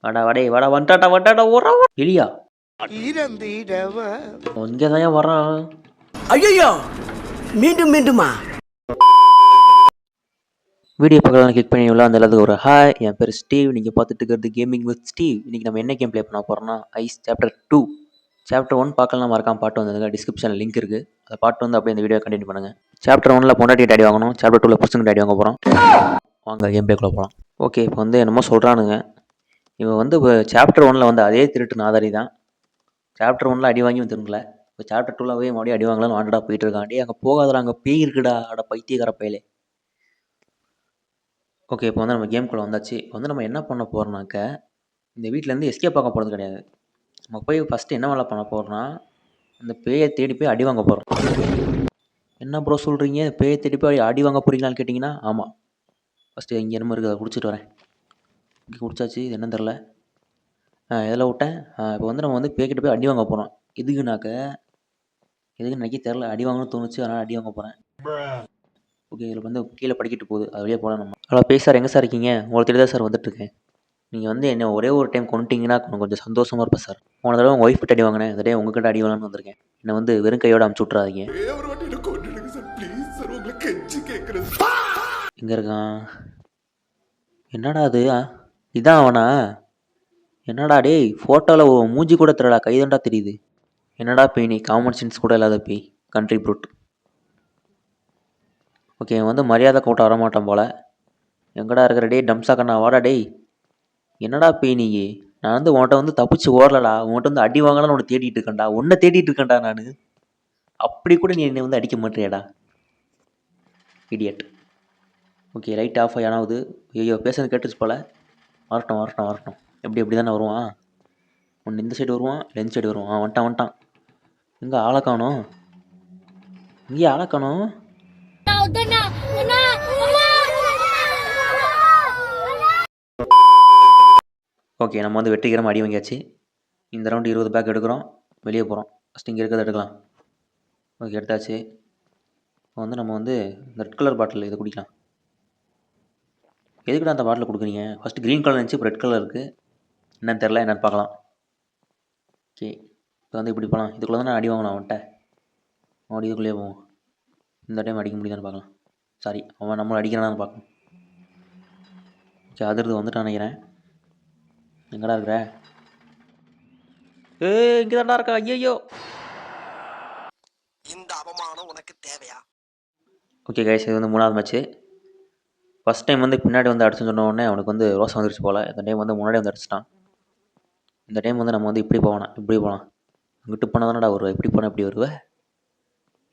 வாடா வாடே வாடா வந்துட்டாடா வந்துட்டாடா ஓரா எலியா இங்கே தான் வரான். ஐயோ மீண்டும் மீண்டுமா? வீடியோ பக்கம் கிளிக் பண்ணி உள்ள அந்த எல்லாத்துக்கு ஒரு ஹாய், என் பேர் ஸ்டீவ். நீங்கள் பார்த்துட்டு இருக்கிறது கேமிங் வித் ஸ்டீவ். இன்றைக்கி நம்ம என்ன கேம் ப்ளே பண்ண போகிறோம்னா ஐஸ் சாப்டர் 2. சாப்டர் 1 பார்க்கலாம் மறக்காம பாட்டு வந்ததுங்க. டிஸ்கிரிப்ஷனில் லிங்க் இருக்குது. அதை பாட்டு வந்து அப்படியே இந்த வீடியோ கண்டினியூ பண்ணுங்கள். சாப்டர் 1ல் பொண்டாட்டி டாடி வாங்கணும். சாப்டர் 2ல் புருஷனுக்கு டாடி வாங்க போகிறோம். வாங்க கேம் ப்ளேக்குள்ளே போகலாம். ஓகே, இப்போ வந்து என்னமோ சொல்கிறானுங்க. இவன் வந்து இப்போ சாப்டர் 1ல் வந்து அதே திருட்டு நாதாரி தான். சாப்டர் 1ல் அடி வாங்கியும் திரும்பல. இப்போ சாப்டர் 2ல் போய் மறுபடியும் அடி வாங்கலாம்னு வாண்டடா போயிட்டு இருக்காண்டி அங்கே போகாதடா, அங்கே பேய் இருக்குடா, அட பைத்தியக்கார பையலே. ஓகே, இப்போ வந்து நம்ம கேம்குள்ளே வந்தாச்சு. இப்போ வந்து நம்ம என்ன பண்ண போகிறோம்னாக்க, இந்த வீட்டிலேருந்து எஸ்கேப் பார்க்க போகிறது கிடையாது. நம்ம போய் ஃபஸ்ட்டு என்ன வேலை பண்ண போகிறோம்னா, அந்த பேயை தேடி போய் அடி வாங்க போகிறோம். என்ன ப்ரோ சொல்கிறீங்க, பேயை தேடி போய் அடி வாங்க போகிறீங்களான்னு கேட்டிங்கன்னா, ஆமாம். ஃபஸ்ட்டு இங்கே என்னமோ இருக்குது, அதை குடிச்சிட்டு வரேன். இங்கே குடிச்சாச்சு, இது என்னன்னு தெரில. எதில் விட்டேன். இப்போ வந்து நம்ம வந்து பேய்கிட்ட போய் அடி வாங்க போகிறோம். எதுக்குனாக்க எனக்கே தெரில, அடி வாங்கணும்னு தோணுச்சு, அதனால் அடி வாங்க போகிறேன். ஓகே, இதில் வந்து கீழே படிக்கிட்டு போகுது, அது வழியாக போகலாம் நம்ம. ஹலோ பேய் சார், எங்கே சார் இருக்கீங்க? உங்களுக்கு தெரியாத சார் வந்துட்டுருக்கேன். நீங்கள் வந்து என்ன ஒரே ஒரு டைம் கொண்டுட்டீங்கன்னா கொஞ்சம் சந்தோஷமாக இருப்பேன் சார். போன தடவை உங்கள் ஒய்ஃப் கிட்ட அடி வாங்கினேன், இந்த டைம் உங்ககிட்ட அடி வாங்கலான்னு வந்திருக்கேன். என்னை வந்து வெறும் கையோடு அமுச்சு விட்றாதீங்க. எங்கே இருக்கான்? என்னடா அது? இதான் அவனா? என்னடா டேய், ஃபோட்டோவில் மூஞ்சி கூட தெரியலடா, கைதண்டா தெரியுது. என்னடா பேய் நீ, காமன் சென்ஸ் கூட இல்லாத பேய், கண்ட்ரி ப்ரூட். ஓகே, வந்து மரியாதை கூட்ட வரமாட்டான் போல். எங்கடா இருக்கிற டேய் டம்ஸா கண்ணா, வாடா டேய். என்னடா பேய் நீ? நான் வந்து உன்கிட்ட வந்து தப்பிச்சு ஓடலடா, உன்கிட்ட வந்து அடி வாங்கலாம்னு உன்னை தேடிட்டு இருக்கேன்டா, உன்னை தேடிட்டு இருக்கேன்டா நான். அப்படி கூட நீ என்னை வந்து அடிக்க மாட்டேறியாடா, இடியட். ஓகே, லைட் ஆஃப் ஆனாவது. ஐயோ, பேசுறது கேட்டுச்சு போல். வரட்டும் வரட்டும் வரட்டும். எப்படி தானே வருவான். ஒன்று இந்த சைடு வருவான், இல்லை இந்த சைடு வருவான். வந்துட்டான். எங்கே ஆளை காணோம்? இங்கேயே ஆளை காணோம். ஓகே, நம்ம வந்து வெற்றிகரமாக அடி வாங்கியாச்சு. இந்த ரவுண்டு 20 பேக் எடுக்கிறோம், வெளியே போகிறோம். ஃபஸ்ட் இங்கே இருக்கிறத எடுக்கலாம். ஓகே, எடுத்தாச்சு. இப்போ வந்து நம்ம வந்து இந்த ரெட் கலர் பாட்டில் இதை குடிக்கலாம். எதுக்குடா அந்த பாட்டில் கொடுக்குறீங்க? ஃபஸ்ட்டு க்ரீன் கலர் இருந்துச்சு, இப்போ ரெட் கலர் இருக்குது. என்னன்னு தெரில, என்னென்னு பார்க்கலாம். ஓகே, இப்போ வந்து இப்படி போகலாம். இதுக்குள்ளே தான் நான் அடி வாங்கலாம் அவன்கிட்ட. அவன் இதுக்குள்ளேயே போவோம். இந்த டைம் அடிக்க முடியுதான்னு பார்க்கலாம். சாரி, அவன் நம்மளை அடிக்கிறானான்னு பார்க்கணும். ஓகே, அதிர்ந்து வந்துட்டு நினைக்கிறேன். எங்கடா இருக்கிற? இங்கே தான்டா இருக்கா. ஐயோ, இந்த அவமானம் உனக்கு தேவையா? ஓகே கைஸ், இது வந்து 3வது மேட்ச்சு. ஃபஸ்ட் டைம் வந்து பின்னாடி வந்து அடிச்சுன்னு சொன்ன உடனே அவனுக்கு வந்து ரோசம் வந்துருச்சு போல். இந்த டைம் வந்து முன்னாடி வந்து அடிச்சிட்டான். இந்த டைம் வந்து நம்ம வந்து இப்படி போகலாம். அங்கிட்டு போனால் தானடா வருவேன், இப்படி போனால் எப்படி வருவேன்?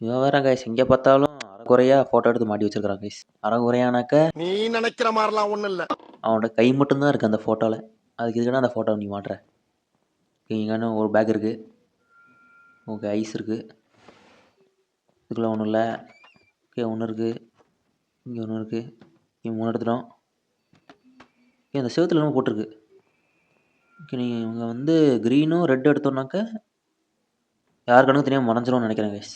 இவன் வேற கைஸ், எங்கே பார்த்தாலும் அரைகுறையாக ஃபோட்டோ எடுத்து மாட்டி வச்சிருக்கிறான் கைஸ். அரைகுறையானாக்க நீ நினைக்கிற மாதிரிலாம் ஒன்றும் இல்லை. அவனோட கை மட்டும்தான் இருக்குது அந்த ஃபோட்டோவில். அதுக்கு இதுக்குன்னா அந்த ஃபோட்டோவை நீ மாட்டுற. இங்கே ஒரு பேக் இருக்குது. ஓகே, ஐஸ் இருக்குது. இதுக்குள்ளே ஒன்றும் இல்லை. ஓகே, ஒன்று இருக்குது. இங்கே ஒன்று இருக்குது. இங்கே 3 எடுத்துட்டோம். ஓகே, அந்த செவத்தில் என்னமோ போட்டிருக்கு. ஓகே, நீங்கள் இவங்க வந்து க்ரீனும் ரெட் எடுத்தோம்னாக்க யார் கணக்கு தெரியாமல் மறைஞ்சிரும்னு நினைக்கிறேன் கைஸ்.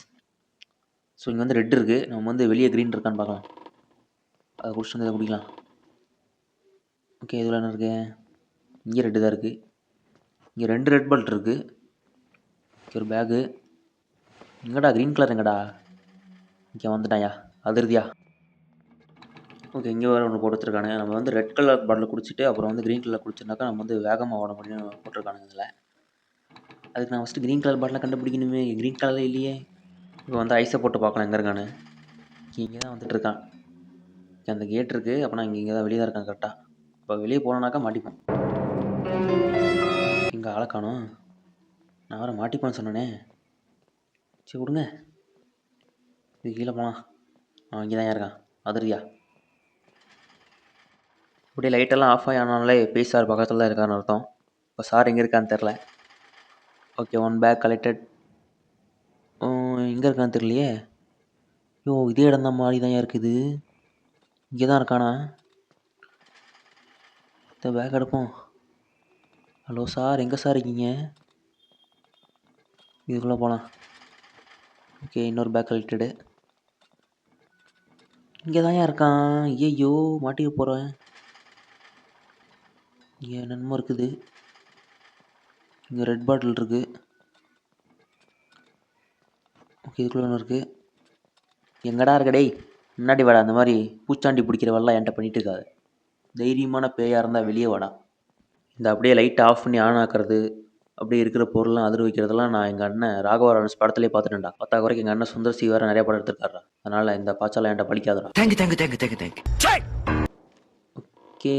ஸோ இங்கே வந்து ரெட் இருக்குது. நம்ம வந்து வெளியே க்ரீன் இருக்கான்னு பார்க்கலாம். அதை குடிச்சிட்டு வந்து இதை குடிக்கலாம். ஓகே, இதில் என்ன இருக்குது? இங்கே ரெட்டு தான் இருக்குது. இங்கே 2 ரெட் பால்ட் இருக்குது. ஓகே, ஒரு பேகு. எங்கடா க்ரீன் கலர் எங்கடா? இங்கே வந்துட்டாயா, அதிருதியா. ஓகே, இங்கே வேறு ஒன்று போட்டு வச்சுருக்கானுங்க. நம்ம வந்து ரெட் கலர் பாட்டில் குடிச்சிட்டு அப்புறம் வந்து க்ரீன் கலர் குடிச்சிருந்தாக்கா நம்ம வந்து வேகமாக ஓட முடியும்னு போட்டிருக்கானுங்க இதில். அதுக்கு நான் ஃபஸ்ட்டு க்ரீன் கலர் பாட்டில் கண்டுபிடிக்கணுமே. க்ரீன் கலரில் இல்லையே. இப்போ வந்து ஐஸை போட்டு பார்க்கலாம் எங்கே இருக்கான்னு. இங்கே தான் வந்துட்டுருக்கான். அந்த கேட் இருக்குது. அப்போ நான் இங்கே தான் வெளியே தான் இருக்கேன் கரெக்டாக. இப்போ வெளியே போனோன்னாக்கா மாட்டிப்போம். இங்கே ஆளை காணோம். நான் வேறு மாட்டிப்போன்னு சொன்னேனே. சரி விடுங்க, இது கீழே போகலாம். அவன் இங்கே தான் இருக்கான், அதிரியா. இப்படியே லைட்டெல்லாம் ஆஃப் ஆனாலே பேய் சார் பக்கத்தில் தான் இருக்கான்னு அர்த்தம். இப்போ சார் எங்கே இருக்கான்னு தெரில. Okay, 1 bag collected. எங்கே இருக்கான்னு தெரியலையே. ஐயோ, இதே இடம் தான் மாதிரி தான் இருக்குது. இங்கே தான் இருக்கானா? இந்த பேக் எடுப்போம். ஹலோ சார், எங்கே சார் இருக்கீங்க? இதுக்குள்ளே போகலாம். ஓகே, இன்னொரு பேக் கலெக்டடு. இங்கே தான் இருக்கான். ஐயோ, மாட்டிக்க போகிறேன். இங்கே என்னென்னமோ இருக்குது. இங்கே ரெட் பாட்டில் இருக்குது. ஓகே, இதுக்குள்ளே ஒன்று இருக்குது. எங்கடா இருக்க டேய்? முன்னாடி வாடா. அந்த மாதிரி பூச்சாண்டி பிடிக்கிற வேலைலாம் என்கிட்ட பண்ணிட்டு இருக்காது. தைரியமான பேயாக இருந்தால் வெளியே வாடா. இந்த அப்படியே லைட்டை ஆஃப் பண்ணி ஆன் ஆக்குறது, அப்படியே இருக்கிற பொருள்லாம் அதிர வைக்கிறதெல்லாம் நான் எங்கள் அண்ணன் ராகவா லாரன்ஸ் படத்துலேயே பார்த்துட்டேன்டா. பார்த்தா குறைக்கு எங்கள் அண்ணன் சுந்தர் சி வேறு நிறைய படம் எடுத்துருக்காரா. அதனால் இந்த பாய்ச்சலாம் என்கிட்ட பழிக்காதடா. தேங்க்யூ. ஓகே,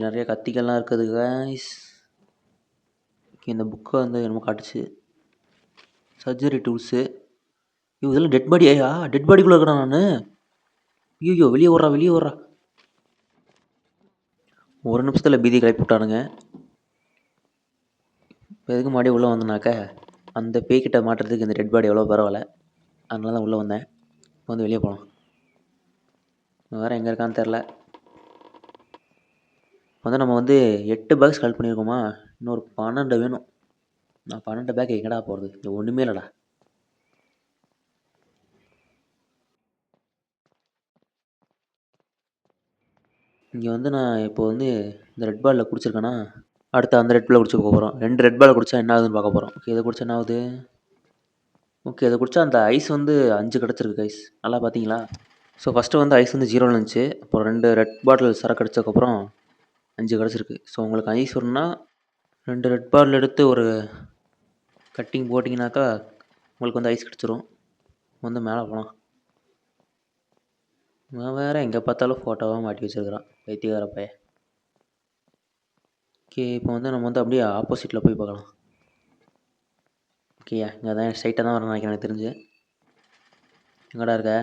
நிறைய கத்திகள்லாம் இருக்குது கைஸ். ஓகே, இந்த புக்கை வந்து என்னமோ காட்டுச்சு. Surgery tools. இதெல்லாம் டெட் பாடியா? டெட் பாடிக்குள்ளே இருக்கிறேன் நான். ஐயோ, வெளியே ஓடுறா வெளியே ஓடுறா. ஒரு நிமிஷத்தில் பீதி கிளப்பி விட்டானுங்க. இப்போ எதுக்கு மாடி உள்ளே வந்தேனாக்க, அந்த பேய்கிட்ட மாட்டுறதுக்கு இந்த டெட் பாடி எவ்வளோ பரவாயில்ல, அதனால தான் உள்ளே வந்தேன். இப்போ வந்து வெளியே போகலாம். வேறு எங்கே இருக்கான்னு தெரில. வந்து நம்ம வந்து 8 பேக்ஸ் கலெக்ட் பண்ணியிருக்கோமா, இன்னொரு 12 வேணும். நான் 12 பேக் எங்கடா போகிறது? இங்கே ஒன்றுமே இல்லைடா. இங்கே வந்து நான் இப்போ வந்து இந்த ரெட் பாலில் குடிச்சிருக்கேன்னா, அடுத்து அந்த ரெட் பாலில் குடிச்சு போக போகிறோம். 2 ரெட் பால் குடித்தா என்ன ஆகுதுன்னு பார்க்க போகிறோம். ஓகே, இதை குடிச்சா என்ன ஆகுது? ஓகே, இதை குடித்தா அந்த ஐஸ் வந்து 5 கிடச்சிருக்கு ஐஸ். நல்லா பார்த்தீங்களா? ஸோ ஃபஸ்ட்டு வந்து ஐஸ் வந்து 0 இருந்துச்சு. அப்புறம் 2 ரெட் பாட்டில் சரக்கு அடித்ததுக்கப்புறம் 5 கிடச்சிருக்கு. ஸோ உங்களுக்கு ஐஸ் வேணும்னா 2 ரெட் பாட்டில் எடுத்து ஒரு கட்டிங் போட்டிங்கனாக்கா உங்களுக்கு வந்து ஐஸ் கிடச்சிரும். வந்து மேலே போகலாம். நான் வேறு எங்கே பார்த்தாலும் ஃபோட்டோவாக மாட்டி வச்சுருக்கிறான் பைத்தியக்கார பையன். ஓகே, இப்போ வந்து நம்ம வந்து அப்படியே ஆப்போசிட்டில் போய் பார்க்கலாம். ஓகேயா, இங்கே தான் ஸ்ட்ரைட்டாக தான் வரேன் நினைக்கிறேன் எனக்கு தெரிஞ்சு. எங்கடா இருக்க?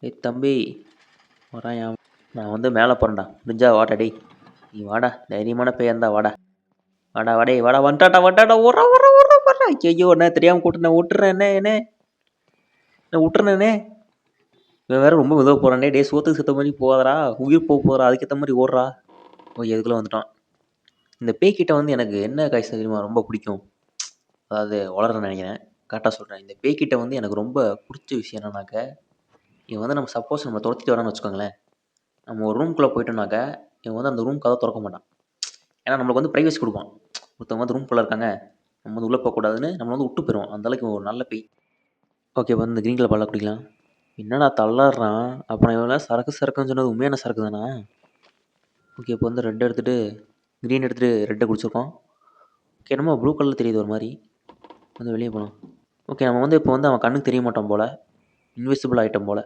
ஏய் தம்பி, வரான். நான் வந்து மேலே போகிறேன்டா. முடிஞ்சா வாடா டேய். நீ வாடா, தைரியமான பையன் இருந்தா வாடா. வாடா வாடே வாடா. வந்துட்டாடா. ஓடுறா. ஐயோ, என்ன தெரியாமல் கூட்டு விட்டுறேன். என்ன விட்டுறேனே. இவன் வேறு ரொம்ப மெதுவாக போகிறானே. டே, சோத்துக்கு சுத்த மாதிரி போகாதரா, உயிர் போகிறா. அதுக்கேற்ற மாதிரி ஓடுறா. ஓ, எதுக்குள்ளே வந்துட்டான். இந்த பேய்கிட்ட வந்து எனக்கு என்ன காய்ச்சல் தெரியுமா ரொம்ப பிடிக்கும், அதாவது வளர்றேன்னு நினைக்கிறேன், கரெக்டாக சொல்கிறேன். இந்த பேய்கிட்ட வந்து எனக்கு ரொம்ப பிடிச்ச விஷயம் என்னன்னாக்க, இவன் வந்து நம்ம சப்போஸ் நம்ம துரத்திட்டு வரான்னு வச்சுக்கோங்களேன், நம்ம ஒரு ரூம்குள்ளே போயிட்டோம்னாக்க இவன் வந்து அந்த ரூம் கதை திறக்க மாட்டான். ஏன்னா நம்மளுக்கு வந்து ப்ரைவசி கொடுப்பான். ஒருத்தவங்க வந்து ரூம்குள்ளே இருக்காங்க, நம்ம வந்து உள்ளே போகக்கூடாதுன்னு நம்ம வந்து விட்டு போயிடுவோம். அந்தளவுக்கு ஒரு நல்ல பேய். ஓகே, இப்போ வந்து இந்த க்ரீன் கலர் பாலை குடிக்கலாம். என்னடா தள்ளாடுறான்? அப்புறம் இவெல்லாம் சரக்குன்னு சொன்னது உண்மையான சரக்கு தானே? ஓகே, இப்போ வந்து ரெட் எடுத்துகிட்டு க்ரீன் எடுத்துகிட்டு ரெட்டை குடிச்சிருக்கோம். ஓகே, என்னமோ ப்ளூ கலரில் தெரியுது ஒரு மாதிரி. வந்து வெளியே போகலாம். ஓகே, நம்ம வந்து இப்போ வந்து அவன் கண்ணுக்கு தெரிய மாட்டான் போல், இன்விசிபிள் ஐட்டம் போல்.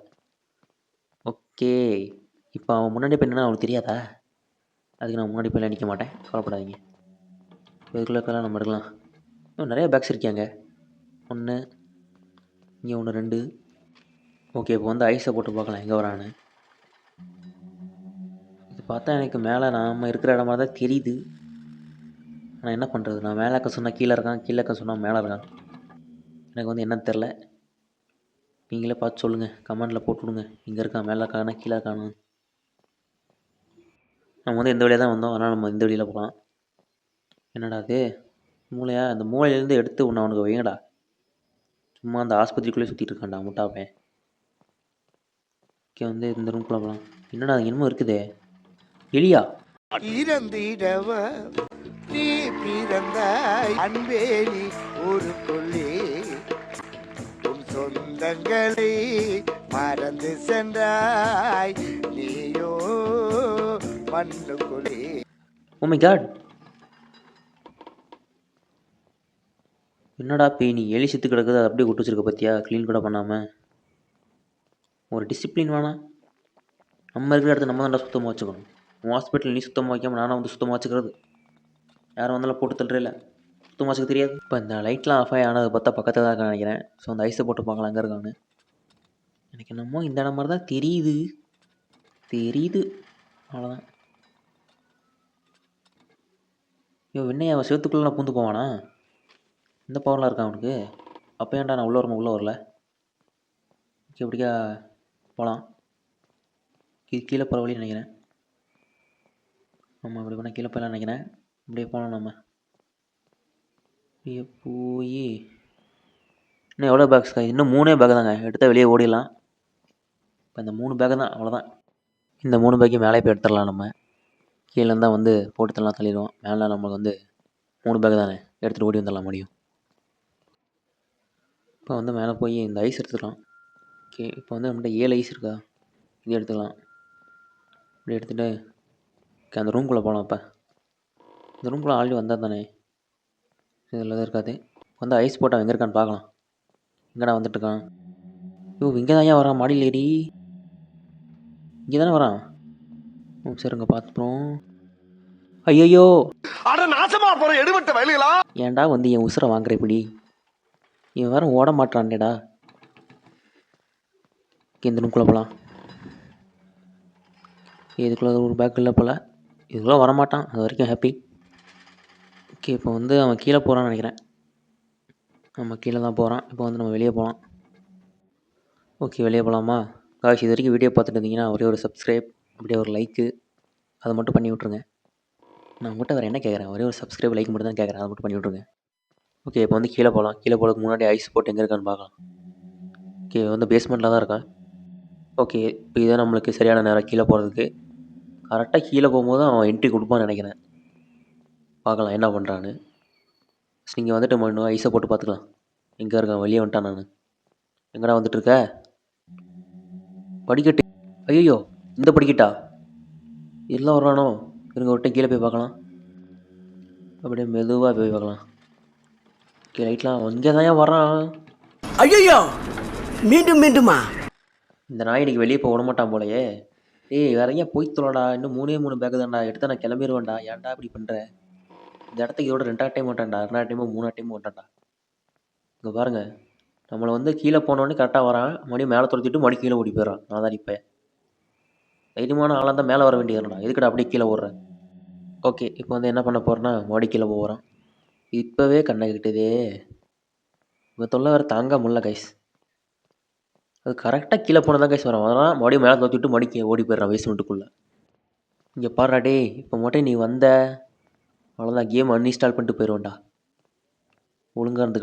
ஓகே, இப்போ அவன் முன்னாடி போய் என்னன்னா அவனுக்கு தெரியாதா? அதுக்கு நான் முன்னாடி போய் நிற்க மாட்டேன், கவலைப்படாதீங்க. இதுக்குள்ளே இருக்கலாம், நம்ம எடுக்கலாம். இன்னும் நிறைய பேக்ஸ் இருக்காங்க. 1 இங்கே 1 2. ஓகே, இப்போ வந்து ஐஸை போட்டு பார்க்கலாம் எங்கே வரான்னு. இது பார்த்தா எனக்கு மேலே நாம் இருக்கிற இடமா தான் தெரியுது. ஆனால் என்ன பண்ணுறது, நான் மேலே இருக்க சொன்னால் கீழே இருக்கான், கீழே இருக்க சொன்னால் மேலே இருக்கான். எனக்கு வந்து என்னன்னு தெரில. நீங்களே பார்த்து சொல்லுங்கள், கமெண்டில் போட்டு விடுங்க. இங்கே இருக்கான், மேலே இருக்கானா கீழே இருக்கானு. நம்ம வந்து இந்த வழியாக தான் வந்தோம், அதனால் நம்ம இந்த வழியில் போகலாம். என்னடா அது மூளையா? அந்த மூளையிலேருந்து எடுத்து ஒன்று அவனுக்கு வைங்கடா. சும்மா அந்த ஆஸ்பத்திரிக்குள்ளே சுற்றிட்டு இருக்கான்டா முட்டாப்பேன். ஓகே, வந்து இந்த ரூம்குள்ளே போகலாம். என்னடா என்னமோ இருக்குதே, எலியா? இறந்திடவ நீ பிறந்தாய் அன்பேலி ஒரு கொள்ளி, உன் சொந்தங்களை மறந்து சென்றாய் நீயோ மண்ணுக்குழி. ஓ மை காட், என்னடா பேய் நீ? எலி செத்து கிடக்குது, அதை அப்படியே விட்டு வச்சிருக்க பார்த்தியா, க்ளீன் கூட பண்ணாமல். ஒரு டிசிப்ளின் வேணாம். நம்ம இருக்கிற இடத்த நம்ம தான்டா சுத்தமாக வச்சுக்கணும். உன் ஹாஸ்பிட்டல் நீ சுத்தமாக வைக்காமல் நானும் வந்து சுத்தமாக வச்சுக்கிறது. யாரும் வந்தாலும் போட்டு தள்ளுறல, சுத்தமாக வச்சுக்க தெரியாது. இப்போ இந்த லைட்லாம் ஆஃப் ஆகி ஆனதை பார்த்தா பக்கத்தில் தான் இருக்கான்னு நினைக்கிறேன். ஸோ அந்த ஐஸை போட்டு பார்க்கலாம் அங்கே இருக்கான்னு. எனக்கு என்னமோ இந்த இடம் மாதிரி தான் தெரியுது. அவ்வளோதான். ஐயோ, என்னையா அவன் சேத்துக்குள்ளே நான் பூந்து போவானா? இந்த பவர்லாம் இருக்கான் அவனுக்கு. அப்போ ஏன்டா நான் உள்ளே வரல? ஓகே, எப்படிக்கா போகலாம். இது கீழே போகிற வழின்னு நினைக்கிறேன். நம்ம அப்படி பண்ணால் கீழே போயலாம் நினைக்கிறேன். அப்படியே போகலாம் நம்ம. அப்படியே போய் இன்னும் எவ்வளோ பேக்ஸ்க்கா? இன்னும் 3 பேக் தாங்க, எடுத்தால் வெளியே ஓடிடலாம். இப்போ இந்த 3 பேக்கு தான், அவ்வளோதான். இந்த 3 பேக்கையும் மேலே போய் எடுத்துடலாம் நம்ம. கீழே இருந்தால் வந்து போட்டு தள்ளிடுவோம். மேலே நம்மளுக்கு வந்து 3 பேக் தானே, எடுத்துகிட்டு ஓடி வந்துடலாம் முடியும். இப்போ வந்து மேலே போய் இந்த ஐஸ் எடுத்துக்கலாம். ஓகே, இப்போ வந்து நம்மகிட்ட 7 ஐஸ் இருக்கா, இது எடுத்துக்கலாம். இப்படி எடுத்துகிட்டு அந்த ரூம்குள்ளே போகலாம். இப்போ இந்த ரூம்குள்ளே ஆல்ரெடி வந்தால் தானே, இதில் தான் இருக்காது. வந்து ஐஸ் போட்டால் எங்கே இருக்கான்னு பார்க்கலாம். எங்கடா வந்துட்டுருக்கான்? இங்கே தான் ஏன் வரான்? மாடியில் ஏறி இங்கே தானே வரான். சரிங்க, பார்த்துப்போம். ஐயோ, அட நாசமா போற எடுபட்ட வயலுகளா! ஏன்டா வந்து என் உசுரை வாங்குற இப்படி? இவன் வேற ஓட மாட்டான்டா. இந்த ரூம்குள்ளே போகலாம். இதுக்குள்ளே ஒரு பேக் இல்லை போல், இதுக்குள்ளே வரமாட்டான், அது வரைக்கும் ஹாப்பி. ஓகே, இப்போ வந்து அவன் கீழே போகிறான்னு நினைக்கிறேன். நம்ம கீழே தான் போகிறான். இப்போ வந்து நம்ம வெளியே போகலாம். ஓகே, வெளியே போகலாமா காய்ஸ்? இது வரைக்கும் வீடியோ பார்த்துட்டு இருந்தீங்கன்னா ஒரே ஒரு சப்ஸ்கிரைப், அப்படியே ஒரு லைக்கு, அதை மட்டும் பண்ணி விட்ருங்க. நான் உங்கள்கிட்ட வேறு என்ன கேட்குறேன்? ஒரே ஒரு சப்ஸ்கிரைப், லைக் மட்டும் தான் கேட்குறேன், அதை மட்டும் பண்ணி விட்ருங்க. ஓகே, இப்போ வந்து கீழே போகலாம். கீழே போகிறதுக்கு முன்னாடி ஐஸ் போட்டு எங்கே இருக்கான்னு பார்க்கலாம். ஓகே, வந்து பேஸ்மெண்ட்டில் தான் இருக்கேன். ஓகே, இப்போ இதான் நம்மளுக்கு சரியான நேரம் கீழே போகிறதுக்கு. கரெக்டாக கீழே போகும்போது அவன் என்ட்ரி கொடுப்பான்னு நினைக்கிறேன். பார்க்கலாம் என்ன பண்ணுறான்னு. நீங்கள் வந்துட்டு இன்னும் ஐஸை போட்டு பார்த்துக்கலாம். எங்கே இருக்கான்? வெளியே வந்துட்டான். நான் எங்கடா வந்துட்டுருக்க? படிக்கட்டு. ஐயோ, இந்த படிக்கட்டா? இதெல்லாம் வரானோ? இருங்க, விட்டு கீழே போய் பார்க்கலாம். அப்படியே மெதுவாக போய் பார்க்கலாம். ஓகே, லைட்லாம் இங்கே தான் ஏன் வரான்? ஐயோ, மீண்டும் மீண்டுமா? இந்த நாய் இன்னைக்கு வெளியே போக விட மாட்டான் போலையே. ஏய், வேற ஏன் போய் தொலைடா? இன்னும் 3 பேக்கு தான்டா எடுத்து நான் கிளம்பிடுவேன்டா. ஏன்டா இப்படி பண்ணுற? இந்த இடத்துக்கு இதோட 2ஆவது டைம் வந்துட்டான்டா, 2ஆவது டைமோ 3ஆவது டைமோ வந்துட்டான்டா. இங்கே பாருங்க, நம்மளை வந்து கீழே போனோடனே கரெக்டாக வரான். மறுபடியும் மேலே துரத்திட்டு மறுபடியும் கீழே ஓடி போயிடறான். நான் தான் இப்போ தைரியமான ஆளாக தான் மேலே வர வேண்டியதுடா. எதுக்கடா அப்படியே கீழே ஓடுறேன்? ஓகே, இப்போ வந்து என்ன பண்ண போகிறேன்னா மறுபடியும் கீழே போகிறான். இப்போவே கண்ணை கிட்டுதே. இவன் தொல்லை வேறு தாங்க முடியல கைஸ். அது கரெக்டாக கீழே போனால் தான் கைஸ் வரான். அதனால் மறுபடியும் மேலே துரத்திட்டு மறுபடியும் ஓடி போயிடறான் பேஸ்மெண்ட்டுக்குள்ளே. இங்கே பாருடா டே, இப்போ மட்டும் நீ வந்த அவ்வளோதான், கேம் அன்இன்ஸ்டால் பண்ணிட்டு போயிடுவேன்டா. ஒழுங்காக இருந்து.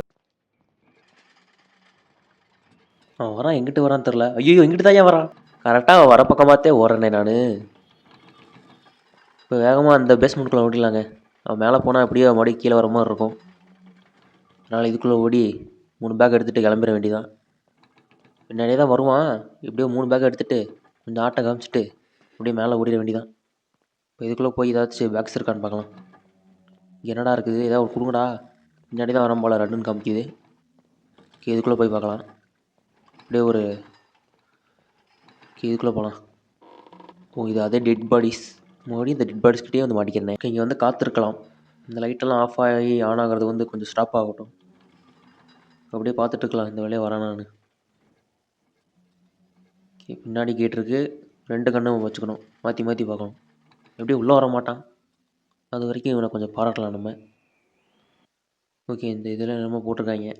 அவன் வரான், எங்கிட்டு வரான்னு தெரில. ஐயோ, எங்கிட்டு தான் ஏன் வரான்? கரெக்டாக அவன் வர பக்கமாகத்தே ஓடுறேனே நான். இப்போ வேகமாக அந்த பேஸ்மெண்ட்டுக்குள்ளே ஓடிடலாங்க. அவன் மேலே போனால் அப்படியே மறுபடியும் கீழே வர மாதிரி இருக்கும். அதனால் இதுக்குள்ளே ஓடி 3 பேக் எடுத்துகிட்டு கிளம்பிட வேண்டியதான். பின்னாடியே தான் வருவான். இப்படியே 3 பேக் எடுத்துகிட்டு கொஞ்சம் ஆட்டை காமிச்சிட்டு அப்படியே மேலே ஓடிட வேண்டியதான். இப்போ இதுக்குள்ளே போய் ஏதாச்சும் பேக்ஸ் இருக்கான்னு பார்க்கலாம். இங்கே என்னடா இருக்குது? ஏதாவது ஒரு கொடுங்கடா. பின்னாடி தான் வரம் போல், ரெண்டுன்னு காமிக்குது. ஓகே, இதுக்குள்ளே போய் பார்க்கலாம். அப்படியே ஒரு இதுக்குள்ளே போகலாம். ஓ, இது அதே டெட் பாடிஸ். மறுபடியும் இந்த டெட் பாடிஸ்கிட்டே வந்து மாட்டிக்கிறேன். இங்கே வந்து காத்திருக்கலாம். இந்த லைட்டெல்லாம் ஆஃப் ஆகி ஆன் ஆகிறது வந்து கொஞ்சம் ஸ்டாப் ஆகட்டும். அப்படியே பார்த்துட்ருக்கலாம் இந்த வேலையை வரேன் நான். ஓகே, பின்னாடி கேட் இருக்குது. 2 கண்ணும் வச்சுக்கணும், மாற்றி மாற்றி பார்க்கணும். எப்படியும் உள்ளே வர மாட்டான். அது வரைக்கும் இவனை கொஞ்சம் பாராட்டலாம் நம்ம. ஓகே, இந்த இதில் என்னமோ போட்டிருக்காங்க,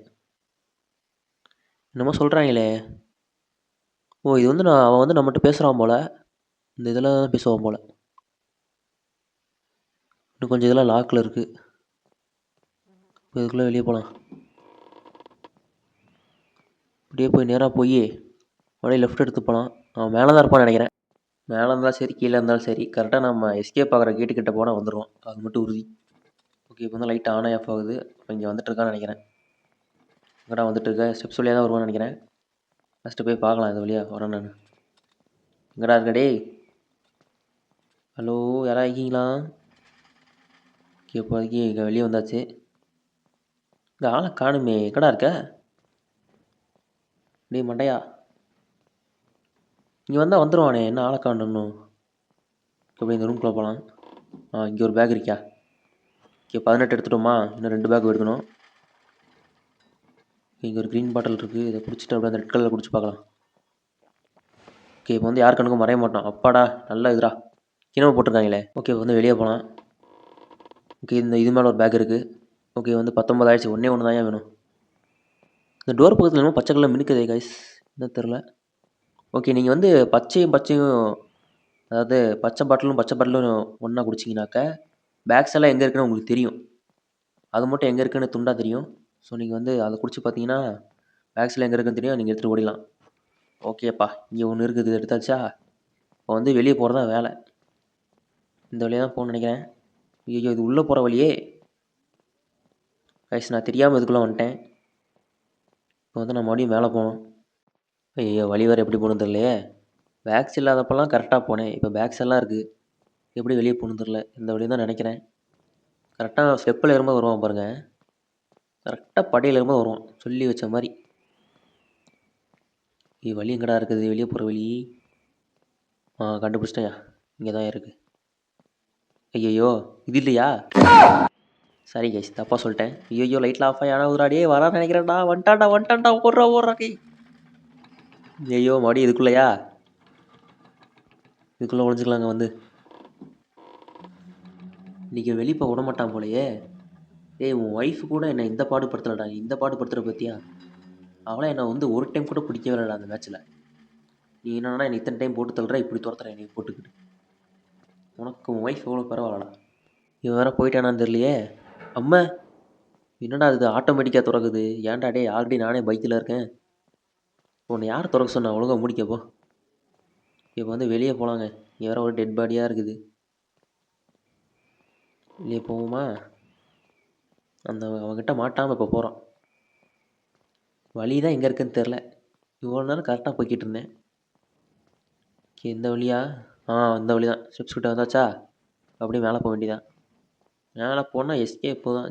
என்னமோ சொல்கிறாங்களே. ஓ, இது வந்து அவன் வந்து நம்மகிட்ட பேசுகிறான் போல். இந்த இதில் தான் பேசுவான் போல். இன்னும் கொஞ்சம் இதெல்லாம் லாக்கில் இருக்குது. இப்போ இதுக்குள்ளே வெளியே போகலாம். அப்படியே போய் நேராக போய் அப்படியே லெஃப்ட் எடுத்து போகலாம். அவன் மேலே தான் இருப்பான்னு நினைக்கிறேன். மேலே இருந்தாலும் சரி, கீழே இருந்தாலும் சரி, கரெக்டாக நம்ம எஸ்கேப் ஆகிற கேட்டுக்கிட்ட போனால் வந்துடுவோம். அது மட்டும் உறுதி. ஓகே, இப்போ வந்து லைட் ஆன் ஆஃப் ஆகுது. இப்போ இங்கே வந்துட்டுருக்கான்னு நினைக்கிறேன். இங்கடா வந்துட்டுருக்க? ஸ்டெப்ஸ் வழியாக தான் வருவான்னு நினைக்கிறேன். ஃபஸ்ட்டு போய் பார்க்கலாம் இது வழியாக வரேன் நான். எங்கடா இருக்க டே? ஹலோ, யாராக இருக்கீங்களா? ஓகே, இப்போதைக்கு இங்கே வெளியே வந்தாச்சு. இங்கே ஆளை காணுமே, எங்கடா இருக்க டே மண்டையா? இங்கே வந்தால் வந்துடுவானே, என்ன ஆளை காணணும்? இப்போ இந்த ரூம்குள்ளே போகலாம். இங்கே ஒரு பேக் இருக்கியா? ஓகே, 18 எடுத்துட்டோமா? இன்னும் 2 பேக் எடுக்கணும். இங்கே ஒரு க்ரீன் பாட்டில் இருக்குது. இதை குடிச்சிட்டு அப்படியே அந்த ரெட் கலரில் குடிச்சு பார்க்கலாம். ஓகே, இப்போ வந்து யார் கணக்கும் மறைய மாட்டோம். அப்பாடா, நல்லா இதுடா. கிணவு போட்டிருக்காங்களே. ஓகே, இப்போ வந்து வெளியே போகலாம். ஓகே, இந்த இது மேலே ஒரு பேக் இருக்குது. ஓகே, வந்து 19 ஆயிடுச்சு. ஒன்றே ஒன்று தான் வேணும். இந்த டோர் பக்கத்தில் என்னமோ பச்சை கலர் மினுக்குதே கைஸ், என்ன தெரில. ஓகே, நீங்கள் வந்து பச்சையும் அதாவது பச்சை பாட்டிலும் ஒன்றா குடிச்சிங்கனாக்க பேக்ஸ் எல்லாம் எங்கே இருக்குன்னு உங்களுக்கு தெரியும். அது மட்டும் எங்கே இருக்குன்னு துண்டாக தெரியும். ஸோ நீங்கள் வந்து அதை குடிச்சு பார்த்தீங்கன்னா பேக்ஸில் எங்கே இருக்குன்னு தெரியும், நீங்கள் எடுத்துகிட்டு ஓடிடலாம். ஓகேப்பா, இங்கே ஒன்று இருக்குது, எடுத்தாச்சா? இப்போ வந்து வெளியே போகிறது தான் வேலை. இந்த வழியாக தான் போகணும்னு நினைக்கிறேன். ஐயோ இது உள்ளே போகிற வழியே. கைஸ் நான் தெரியாமல் இதுக்குள்ளே வந்துட்டேன். இப்போ வந்து நான் மறுபடியும் மேலே போகணும். ஐயோ வழி வேறு எப்படி போகணுன்னு தெரியலையே. பேக்ஸ் இல்லாதப்பெல்லாம் கரெக்டாக போனேன். இப்போ பேக்ஸ் எல்லாம் இருக்குது. எப்படி வெளியே போகணுன்னு தெரில. இந்த வழி தான் நினைக்கிறேன். கரெக்டாக ஸ்டெப்பில் ஏறும்போது வருவான் பாருங்கள். கரெக்டாக படியில் ஏறும்போது வருவான் சொல்லி வச்ச மாதிரி. வழி எங்கடா இருக்குது வெளியே போகிற வழி? கண்டுபிடிச்சிட்டேயா, இங்கே தான் இருக்குது. ஐயோ இது இல்லையா? சரி கைஸ் தப்பாக சொல்லிட்டேன். ஐயோ லைட்டில் ஆஃப் ஆகி ஆனால் ஊராடியே வரான்னு நினைக்கிறேன்டா. வந்துட்டான்டா ஓடுறா கை. ஐயோ மறுபடியும் இதுக்குள்ளையா? இதுக்குள்ளே ஒழிஞ்சிக்கலாங்க வந்து. இன்றைக்கி வெளியே போக விட மாட்டான் போலையே. உன் ஒய்ஃபு கூட என்னை இந்த பாடுபடுத்தலடா. இந்த பாடுபடுத்துகிற பற்றியா? அவளை என்னை வந்து ஒரு டைம் கூட பிடிக்கவே இல்லைடா அந்த மேட்ச்சில். நீ என்னன்னா என்னை இத்தனை டைம் போட்டு தள்ளுற, இப்படி துரத்துற என்னை போட்டுக்கிட்டு. உனக்கு உன் ஒய்ஃப் எவ்வளோ பரவாயில்லடா. இவன் வேறு போயிட்டானான்னு தெரியலையே. அம்மா என்னடா இது ஆட்டோமேட்டிக்காக திறக்குது? ஏன்டா டே ஆல்ரெடி நானே பைக்கில் இருக்கேன். உன்னை யார் திறக்க சொன்னா? ஒழுங்காக முடிக்கப்போ. இப்போ வந்து வெளியே போகலாங்க. இங்கே வேறு ஒரு டெட் பாடியாக இருக்குது. வெளியே போவோமா? அவன்கிட்ட மாட்டாமல் இப்போ போகிறோம். வழி தான் எங்கே இருக்குதுன்னு தெரில. இவ்வளோ நேரம் கரெக்டாக போய்கிட்டு இருந்தேன். இந்த வழியா? இந்த வழி தான். ஸ்டெப்ஸ் கிட்ட வந்தாச்சா? அப்படியே மேலே போக வேண்டியதான். மேலே போனால் எஸ்கேப்பு தான்.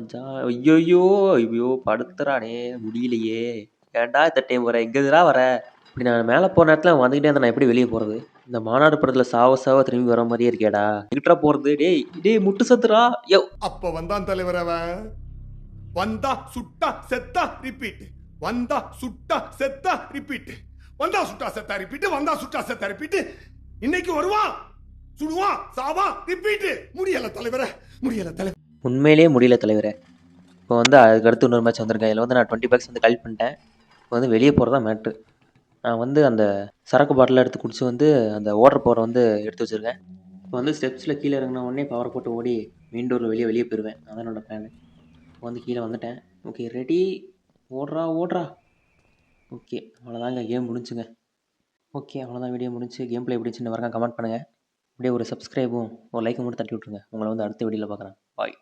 ஐயோ படுத்துறானே முடியலையே. ஏன்டா இந்த டைம் வர? எங்கேதுடா வர? இப்படி நான் மேலே போகிற நேரத்தில் அவன் வந்துக்கிட்டே இருந்தால் நான் எப்படி வெளியே போகிறது? இந்த மாநாடு படத்தில் சாவ திரும்பி வர மாதிரியே இருக்கேடா. எங்கிட்டா போகிறது? டேய் முட்டு சத்துரா. அப்ப வந்தான் தலைவர் அவன். வந்தா சுட்டா செத்தா ரிப்பீட். வந்தா சுட்டா செத்தா ரிப்பீட். வந்தா சுட்டா செத்தா ரிப்பீட். வந்தா சுட்டா செத்தா ரிப்பீட். இன்னைக்கு வருவான், சுடுவான், சாவா, ரிப்பீட். முடியல தலைவரே, முடியல தலைவர். உண்மையிலேயே முடியல தலைவரே. இப்போ வந்து அதுக்கு அடுத்து இன்னொரு மேட்ச் வந்திருக்கேன். இதில் வந்து நான் 20 பேக்ஸ் வந்து கலெக்ட் பண்ணிட்டேன். இப்போ வந்து வெளியே போகிறதா மேட்ரு. நான் வந்து அந்த சரக்கு பாட்டில் எடுத்து குடிச்சு வந்து அந்த ஓடுற பவரை வந்து எடுத்து வச்சுருக்கேன். இப்போ வந்து ஸ்டெப்ஸில் கீழே இறங்கின உடனே பவரை போட்டு ஓடி மெயின் டோரில் வெளியே போயிடுவேன். அதான் என்னோட பிளான். இப்போ வந்து கீழே வந்துட்டேன். Okay ready. ஓடுறா. ஓகே அவ்வளோதாங்க, கேம் முடிஞ்சுங்க. ஓகே அவ்வளோதான், வீடியோ முடிஞ்சு. கேம் பிளே எப்படி இருந்துச்சுன்னு வரங்க கமெண்ட் பண்ணுங்கள். அப்படியே ஒரு சப்ஸ்கிரைபும் ஒரு லைக்கும் மட்டும் தட்டி விட்ருங்க. உங்களை வந்து அடுத்த வீடியோவில் பார்க்குறேன். பாய்.